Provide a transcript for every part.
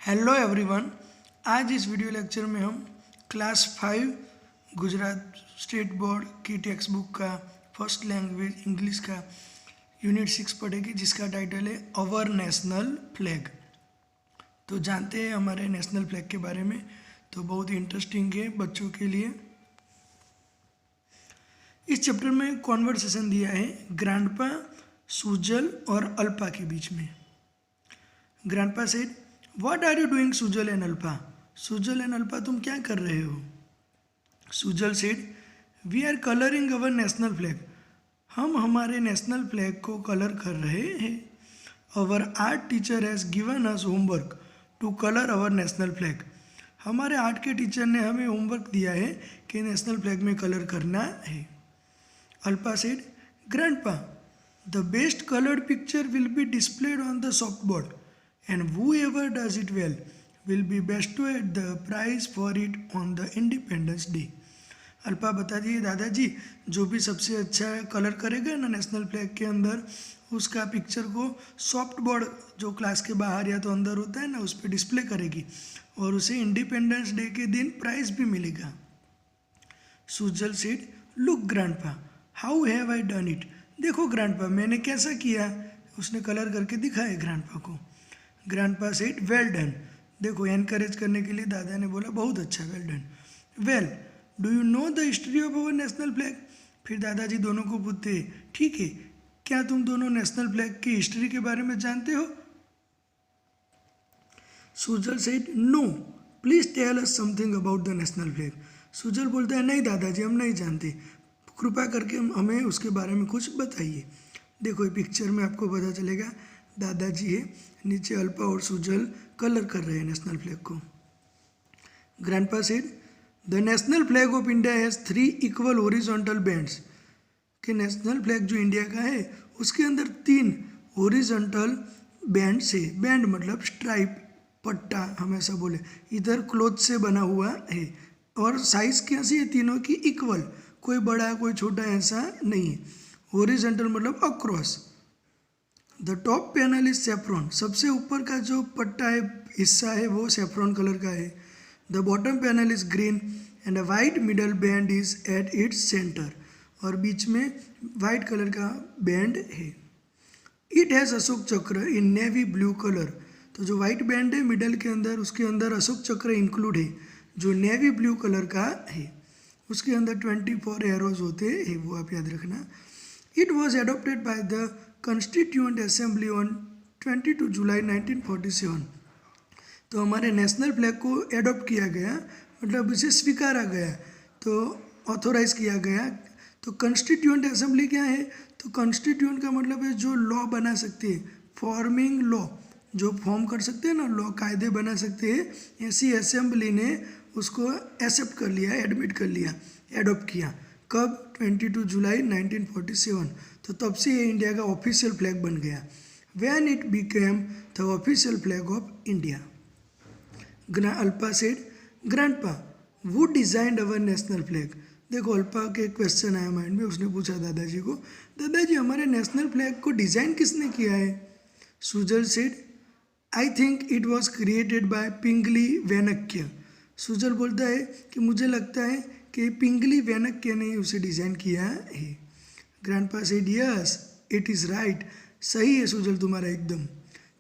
Hello everyone. आज इस video lecture में हम क्लास 5 गुजरात स्टेट बोर्ड की टेक्स्ट बुक का फर्स्ट लैंग्वेज इंग्लिश का यूनिट 6 पढ़ेंगे, जिसका टाइटल है अवर नेशनल फ्लैग। तो जानते हैं हमारे नेशनल फ्लैग के बारे में। तो बहुत ही इंटरेस्टिंग है बच्चों के लिए। इस चैप्टर में कॉन्वर्सेशन दिया है ग्रैंडपा, सुजल और अल्पा के बीच में। Grandpa said, what are you doing Sujal and Alpa? Sujal and Alpa तुम क्या कर रहे हो? Sujal said, we are colouring our national flag. हम हमारे नेशनल फ्लैग को कलर कर रहे हैं। Our art teacher has given us homework to colour our national flag. हमारे आर्ट के टीचर ने हमें होमवर्क दिया है कि नेशनल फ्लैग में कलर करना है। Alpa said, grandpa, the best coloured picture will be displayed on the soft board and whoever does it well will be bestowed the prize for it on the Independence Day. Alpa बता दिए, दादाजी जो भी सबसे अच्छा कलर करेगा ना नेशनल फ्लैग के अंदर, उसका पिक्चर को सॉफ्ट बोर्ड जो क्लास के बाहर या तो अंदर होता है ना, उस पर डिस्प्ले करेगी और उसे इंडिपेंडेंस डे के दिन प्राइज भी मिलेगा। Sujal said, look grandpa, how have I done it? देखो ग्रैंडपा, मैंने कैसा किया। उसने कलर करके दिखाया ग्रैंडपा को। Grandpa said, well done. देखो, एनकरेज करने के लिए दादा ने बोला बहुत अच्छा, well done. Well, do you know the history of our national flag? फिर दादाजी दोनों को पूछते, ठीक है, क्या तुम दोनों नेशनल फ्लैग की हिस्ट्री के बारे में जानते हो? Sujal said, no, please tell us something about the national flag. Sujal बोलता है, नहीं दादाजी, हम नहीं जानते, कृपया करके हमें उसके बारे में कुछ बताइए। देखो, ये पिक्चर में आपको पता चलेगा दादाजी है, नीचे अल्पा और सुजल कलर कर रहे हैं नेशनल फ्लैग को। Grandpa said, the national flag of India has 3 equal horizontal bands. कि नेशनल फ्लैग जो इंडिया का है उसके अंदर 3 हॉरिजॉन्टल बैंड्स है। बैंड मतलब स्ट्राइप, पट्टा, हम ऐसा बोले, इधर क्लॉथ से बना हुआ है। और साइज कैसी है तीनों की? इक्वल, कोई बड़ा कोई छोटा ऐसा नहीं है। हॉरिजॉन्टल मतलब across. The top panel is saffron, सबसे ऊपर का जो पट्टा है, हिस्सा है, वो सेफ्रॉन कलर का है। The bottom panel is green and a white middle band is at its centre, और बीच में वाइट कलर का बैंड है। इट हैज़ अशोक चक्र इन नेवी ब्लू कलर, तो जो वाइट बैंड है मिडल के अंदर, उसके अंदर अशोक चक्र इंक्लूड है जो नेवी ब्लू कलर का है। उसके अंदर 24 एरोज होते हैं, वो आप याद रखना। It was adopted by the constituent assembly on 22 जुलाई 1947। तो हमारे नेशनल फ्लैग को एडोप्ट किया गया, मतलब इसे स्वीकारा गया, तो ऑथोराइज किया गया। तो कॉन्स्टिट्यूएंट असेंबली क्या है? तो कॉन्स्टिट्यूएंट का मतलब है जो लॉ बना सकते हैं, फॉर्मिंग लॉ, जो फॉर्म कर सकते हैं ना, लॉ कायदे बना सकते हैं। ऐसी असेंबली ने उसको एक्सेप्ट कर लिया, एडमिट कर लिया, एडोप्ट किया। कब? 22 जुलाई 1947। तो तब से ये इंडिया का ऑफिशियल फ्लैग बन गया। When it became the official flag of India. Alpa said, grandpa, who designed our national flag? देखो, अल्पा के क्वेश्चन आया माइंड में, उसने पूछा दादाजी को, दादाजी हमारे नेशनल फ्लैग को डिज़ाइन किसने किया है? Sujal said, I think it was created by Pingali Venkayya. Sujal बोलता है कि मुझे लगता है कि पिंगली वेनक्य ने उसे डिज़ाइन किया है। Grandpa said, yes it is right, सही है सुजल तुम्हारा एकदम।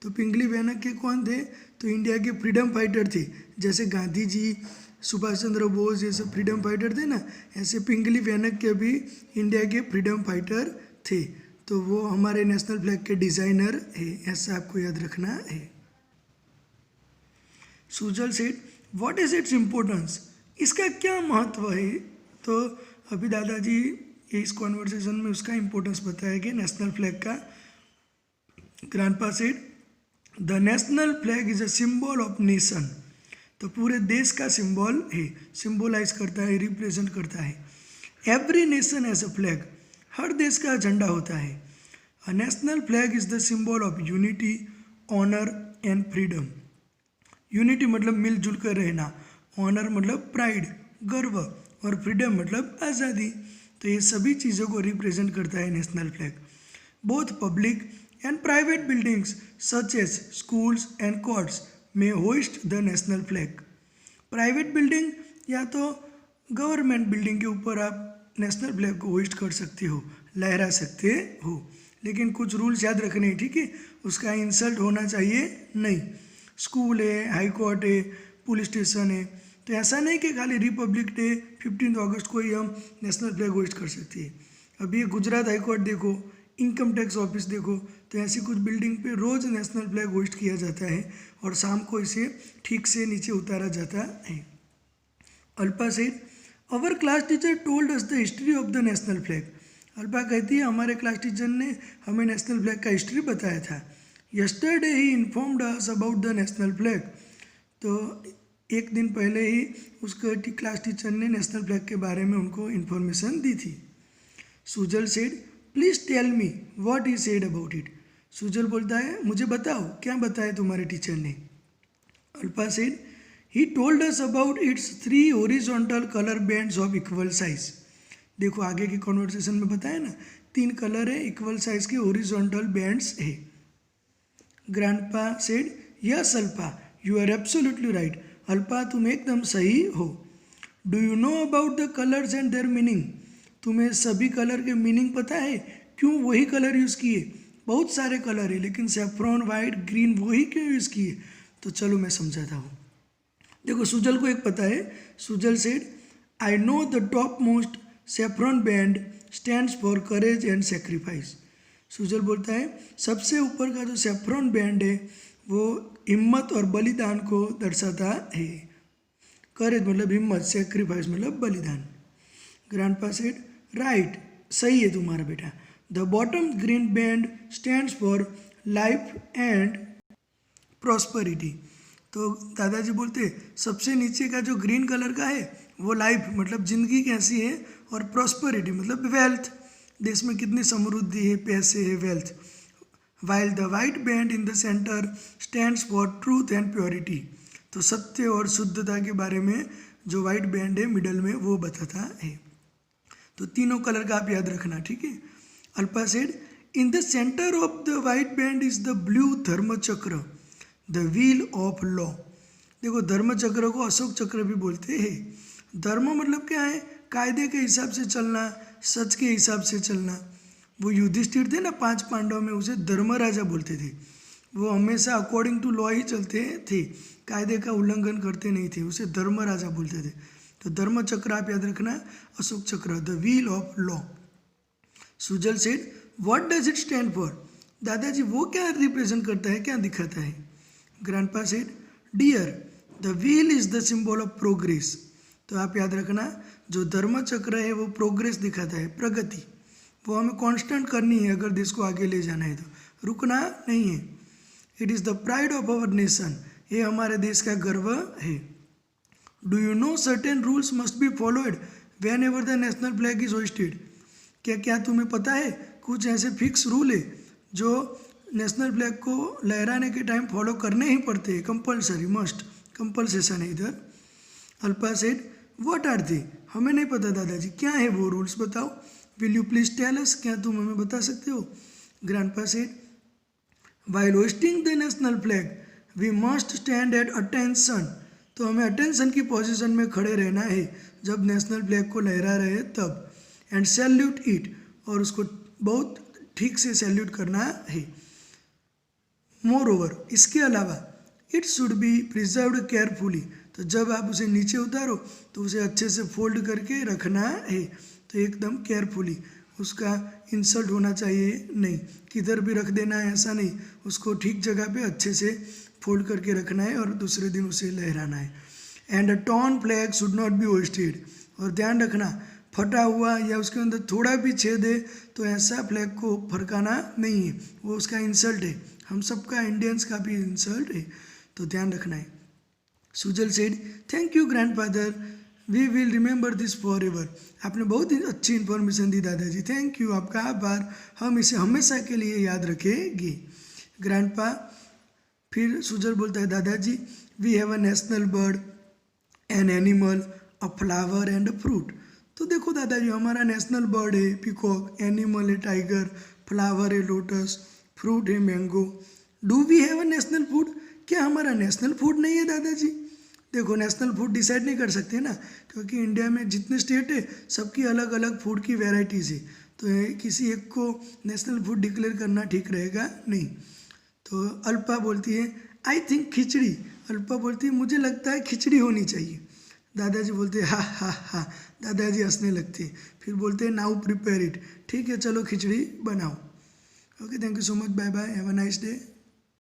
तो पिंगली वेनक्य कौन थे? तो इंडिया के फ्रीडम फाइटर थे। जैसे गांधी जी, सुभाष चंद्र बोस, ये सब फ्रीडम फाइटर थे ना, ऐसे पिंगली वेनक्य भी इंडिया के फ्रीडम फाइटर थे। तो वो हमारे नेशनल फ्लैग के डिज़ाइनर है, ऐसा आपको याद रखना है। Sujal said, what is its importance? इसका क्या महत्व है? तो अभी दादाजी इस कॉन्वर्सेशन में उसका इम्पोर्टेंस बताएंगे नेशनल फ्लैग का। Grandpa said, the national flag is a symbol of nation. तो पूरे देश का सिंबल है, सिंबलाइज करता है, रिप्रेजेंट करता है। Every nation has a flag, हर देश का झंडा होता है। A national flag is the symbol of unity, honour and freedom. Unity मतलब मिलजुल कर रहना, ऑनर मतलब प्राइड, गर्व, और फ्रीडम मतलब आज़ादी। तो ये सभी चीज़ों को रिप्रेजेंट करता है national flag. Both public and private buildings such as schools and courts में hoist the national flag. Private building या तो गवर्नमेंट बिल्डिंग के ऊपर आप नेशनल फ्लैग को होइस्ट कर सकते हो, लहरा सकते हो, लेकिन कुछ रूल्स याद रखने हैं, ठीक है। उसका इंसल्ट होना चाहिए नहीं। स्कूल है, हाई कोर्ट है, पुलिस स्टेशन है, तो ऐसा नहीं कि खाली रिपब्लिक डे 15 अगस्त को ही हम नेशनल फ्लैग होइस्ट कर सकते हैं। अब ये गुजरात हाई कोर्ट देखो, इनकम टैक्स ऑफिस देखो, तो ऐसी कुछ बिल्डिंग पे रोज़ नेशनल फ्लैग होइस्ट किया जाता है और शाम को इसे ठीक से नीचे उतारा जाता है। Alpa said our class teacher told us the history of the national flag. Alpa कहती है हमारे क्लास टीचर ने हमें नेशनल फ्लैग का हिस्ट्री बताया था। Yesterday he informed us about the national flag. तो एक दिन पहले ही उसके क्लास टीचर ने नेशनल फ्लैग के बारे में उनको इन्फॉर्मेशन दी थी। Sujal said please tell me what he said about it. Sujal बोलता है मुझे बताओ क्या बताया तुम्हारे टीचर ने। Alpa said he told us about its 3 horizontal colour bands of equal size. देखो आगे की कॉन्वर्सेशन में बताया ना, 3 कलर है, इक्वल साइज के हॉरिजॉन्टल बैंड्स है। Grandpa said yes Alpa you are absolutely right. Alpa तुम एकदम सही हो। Do you know about the colours and their meaning. तुम्हें सभी कलर के मीनिंग पता है, क्यों वही कलर यूज़ किए। बहुत सारे कलर है लेकिन सेफ्रॉन, वाइट, ग्रीन वही क्यों यूज़ किए। तो चलो मैं समझाता हूँ। देखो सुजल को एक पता है। Sujal said I know the top most saffron band stands for courage and sacrifice. Sujal बोलता है सबसे ऊपर का जो सेफ्रॉन बैंड है वो हिम्मत और बलिदान को दर्शाता है। करेज मतलब हिम्मत, सेक्रीफाइस मतलब बलिदान। ग्रैंडपा सेड राइट, सही है तुम्हारा बेटा। The bottom green band stands for life and prosperity. तो दादाजी बोलते सबसे नीचे का जो ग्रीन कलर का है वो लाइफ मतलब ज़िंदगी कैसी है, और प्रॉस्पेरिटी मतलब वेल्थ, देश में कितनी समृद्धि है, पैसे है, wealth. While the white band in the centre stands for truth and purity. तो सत्य और शुद्धता के बारे में जो वाइट बैंड है मिडल में वो बताता है। तो तीनों कलर का आप याद रखना, ठीक है। Alpa said in the centre of the white band is the blue धर्म चक्र द व्हील ऑफ लॉ। देखो धर्म चक्र को अशोक चक्र भी बोलते हैं। धर्म मतलब क्या है, कायदे के हिसाब से चलना, सच के हिसाब से चलना। वो युधिष्ठिर थे ना 5 पांडव में, उसे धर्म राजा बोलते थे। वो हमेशा अकॉर्डिंग टू लॉ ही चलते थे, कायदे का उल्लंघन करते नहीं थे, उसे धर्म राजा बोलते थे। तो धर्म चक्र आप याद रखना, Ashoka Chakra the wheel of law. Sujal said what does it stand for. दादाजी वो क्या रिप्रेजेंट करता है, क्या दिखाता है। Grandpa said dear the wheel is the symbol of progress. तो आप याद रखना जो धर्म चक्र है वो प्रोग्रेस दिखाता है, प्रगति। वो हमें कांस्टेंट करनी है अगर देश को आगे ले जाना है, तो रुकना नहीं है। It is the pride of our nation, ये हमारे देश का गर्व है। Do you know certain rules must be followed whenever the national flag is hoisted. क्या तुम्हें पता है कुछ ऐसे फिक्स रूल है जो नेशनल फ्लैग को लहराने के टाइम फॉलो करने ही पड़ते हैं, कंपलसरी, मस्ट, कंपलसेशन है इधर। Alpa said what are they. हमें नहीं पता दादाजी, क्या है वो रूल्स बताओ। Will you please tell us, क्या तुम हमें बता सकते हो। Grandpa said while hoisting the national flag we must stand at attention. तो हमें अटेंशन की पोजीशन में खड़े रहना है जब नेशनल फ्लैग को लहरा रहे तब। एंड सैल्यूट इट, और उसको बहुत ठीक से सैल्यूट करना है। मोर ओवर, इसके अलावा it should be preserved carefully. तो जब आप उसे नीचे उतारो तो उसे अच्छे से फोल्ड करके रखना है, तो एकदम केयरफुली। उसका इंसल्ट होना चाहिए नहीं, किधर भी रख देना है ऐसा नहीं, उसको ठीक जगह पे अच्छे से फोल्ड करके रखना है और दूसरे दिन उसे लहराना है। And a torn flag should not be hoisted. और ध्यान रखना फटा हुआ या उसके अंदर थोड़ा भी छेद है तो ऐसा फ्लैग को फरकाना नहीं है, वो उसका इंसल्ट है, हम सबका इंडियंस का भी इंसल्ट है, तो ध्यान रखना है। Sujal said thank you grandfather, we will remember this forever. आपने बहुत ही अच्छी इन्फॉर्मेशन दी दादाजी, थैंक यू, आपका आभार, हम इसे हमेशा के लिए याद रखेंगे। ग्रैंडपा फिर सुजल बोलता है दादाजी we have a national bird, an animal, a flower and a fruit. तो देखो दादाजी हमारा नेशनल बर्ड है पीकॉक, एनिमल है टाइगर, फ्लावर है लोटस, फ्रूट है mango. Do we have a national food. क्या हमारा नेशनल फूड नहीं है दादाजी? देखो नेशनल फूड डिसाइड नहीं कर सकते ना, क्योंकि इंडिया में जितने स्टेट है सबकी अलग अलग फूड की वेराइटीज़ है, तो किसी एक को नेशनल फूड डिक्लेयर करना ठीक रहेगा नहीं। तो अल्पा बोलती है आई थिंक खिचड़ी। अल्पा बोलती है मुझे लगता है खिचड़ी होनी चाहिए। दादाजी बोलते हैं हा हा हा। दादाजी हंसने लगते हैं, फिर बोलते हैं नाउ प्रिपेयर इट। ठीक है चलो खिचड़ी बनाओ। Okay, thank you so much, bye bye, have a nice day.